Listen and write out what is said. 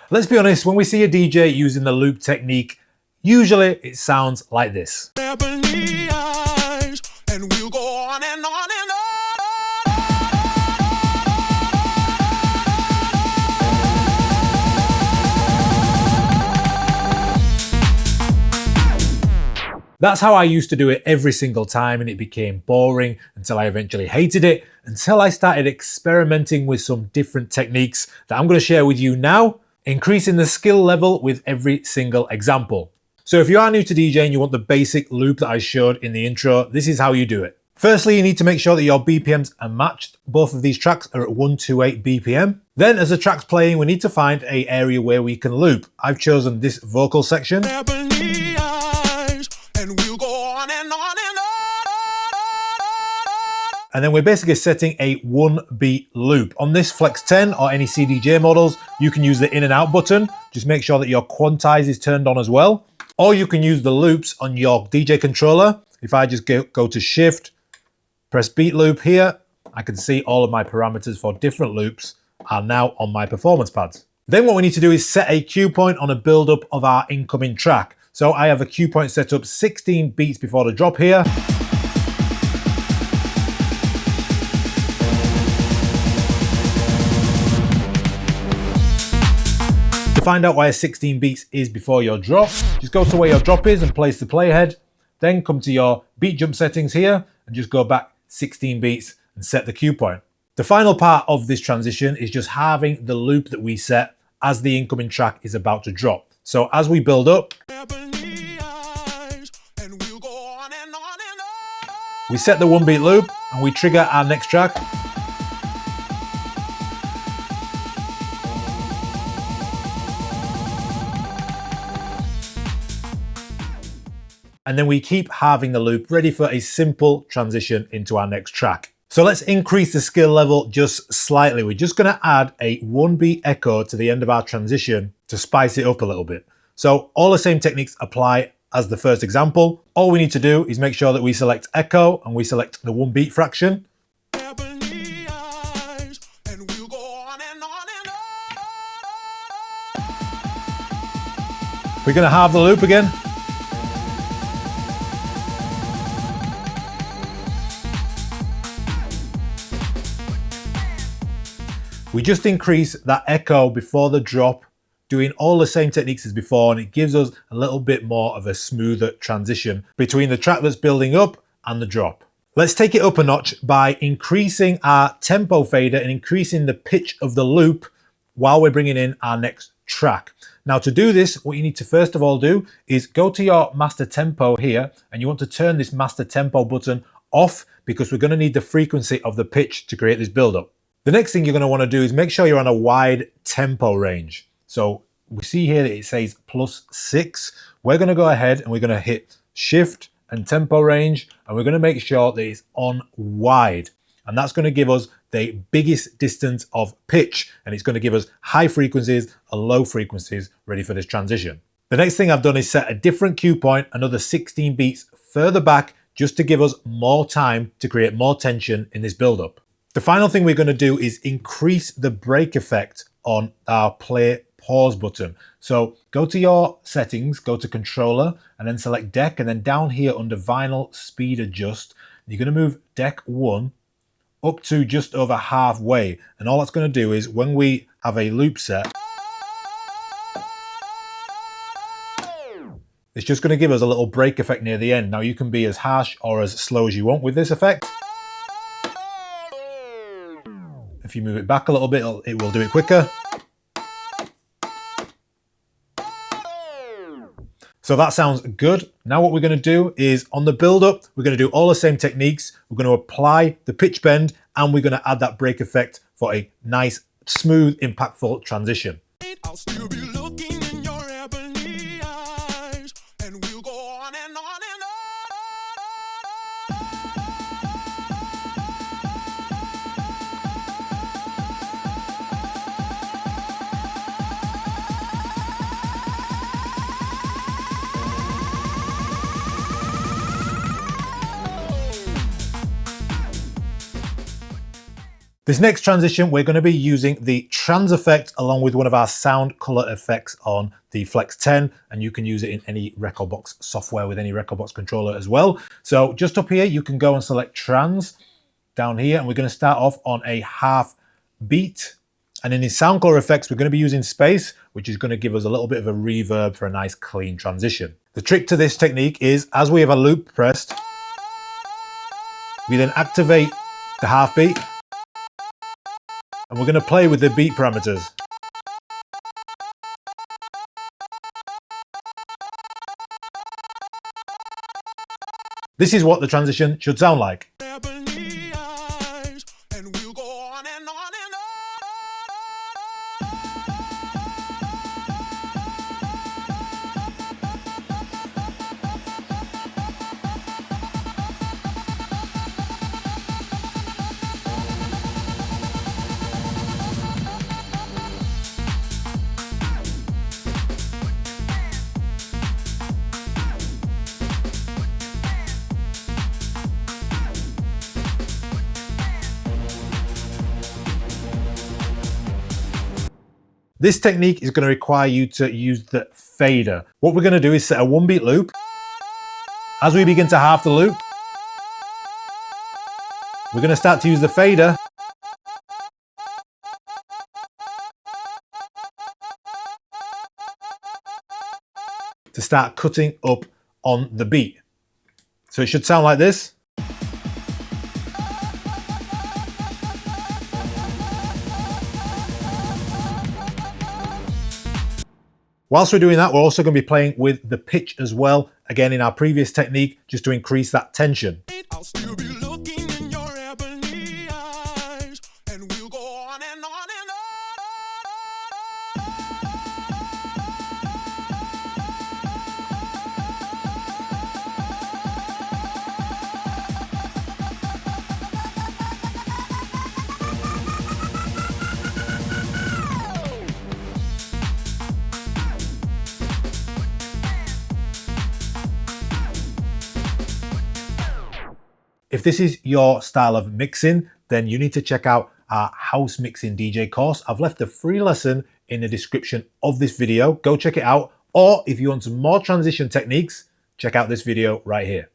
Let's be honest, when we see a DJ using the loop technique, usually it sounds like this. And we'll go on and on and on. That's how I used to do it every single time, and it became boring until I eventually hated it, until I started experimenting with some different techniques that I'm going to share with you now, increasing the skill level with every single example. So if you are new to DJing and you want the basic loop that I showed in the intro, this is how you do it. Firstly, you need to make sure that your BPMs are matched. Both of these tracks are at 128 BPM. Then as the track's playing, we need to find an area where we can loop. I've chosen this vocal section. And then we're basically setting a 1 beat loop. On this Flex 10 or any CDJ models, you can use the in and out button. Just make sure that your quantize is turned on as well. Or you can use the loops on your DJ controller. If I just go to shift, press beat loop here, I can see all of my parameters for different loops are now on my performance pads. Then what we need to do is set a cue point on a build up of our incoming track. So I have a cue point set up 16 beats before the drop here. To find out why 16 beats is before your drop, just go to where your drop is and place the playhead. Then come to your beat jump settings here and just go back 16 beats and set the cue point. The final part of this transition is just having the loop that we set as the incoming track is about to drop. So as we build up, we set the 1 beat loop and we trigger our next track. And then we keep having the loop ready for a simple transition into our next track. So let's increase the skill level just slightly. We're just going to add a 1 beat echo to the end of our transition to spice it up a little bit. So all the same techniques apply as the first example. All we need to do is make sure that we select echo and we select the 1 beat fraction. We're going to halve the loop again. We just increase that echo before the drop, doing all the same techniques as before, and it gives us a little bit more of a smoother transition between the track that's building up and the drop. Let's take it up a notch by increasing our tempo fader and increasing the pitch of the loop while we're bringing in our next track. Now to do this, what you need to first of all do is go to your master tempo here, and you want to turn this master tempo button off because we're going to need the frequency of the pitch to create this build-up. The next thing you're going to want to do is make sure you're on a wide tempo range. So we see here that it says +6. We're going to go ahead and we're going to hit shift and tempo range, and we're going to make sure that it's on wide. And that's going to give us the biggest distance of pitch, and it's going to give us high frequencies and low frequencies ready for this transition. The next thing I've done is set a different cue point, another 16 beats further back, just to give us more time to create more tension in this build-up. The final thing we're going to do is increase the break effect on our play pause button. So go to your settings, go to controller, and then select deck, and then down here under vinyl speed adjust, you're going to move deck 1 up to just over halfway. And all that's going to do is when we have a loop set, it's just going to give us a little break effect near the end. Now you can be as harsh or as slow as you want with this effect. If you move it back a little bit, it will do it quicker. So that sounds good. Now what we're going to do is on the build up, we're going to do all the same techniques. We're going to apply the pitch bend, and we're going to add that break effect for a nice, smooth, impactful transition. I'll still be looking in your ebony eyes, and we'll go on and on and on. This next transition, we're going to be using the trans effect along with one of our sound color effects on the Flex 10, and you can use it in any Rekordbox software with any Rekordbox controller as well. So just up here, you can go and select trans down here, and we're going to start off on a half beat. And in the sound color effects, we're going to be using space, which is going to give us a little bit of a reverb for a nice clean transition. The trick to this technique is, as we have a loop pressed, we then activate the half beat, and we're going to play with the beat parameters. This is what the transition should sound like. This technique is going to require you to use the fader. What we're going to do is set a 1-beat loop. As we begin to half the loop, we're going to start to use the fader to start cutting up on the beat. So it should sound like this. Whilst we're doing that, we're also going to be playing with the pitch as well, again in our previous technique, just to increase that tension. I'll still be looking in your ebony eyes, and we'll go on and on and on. If this is your style of mixing, then you need to check out our house mixing DJ course. I've left a free lesson in the description of this video. Go check it out. Or if you want some more transition techniques, check out this video right here.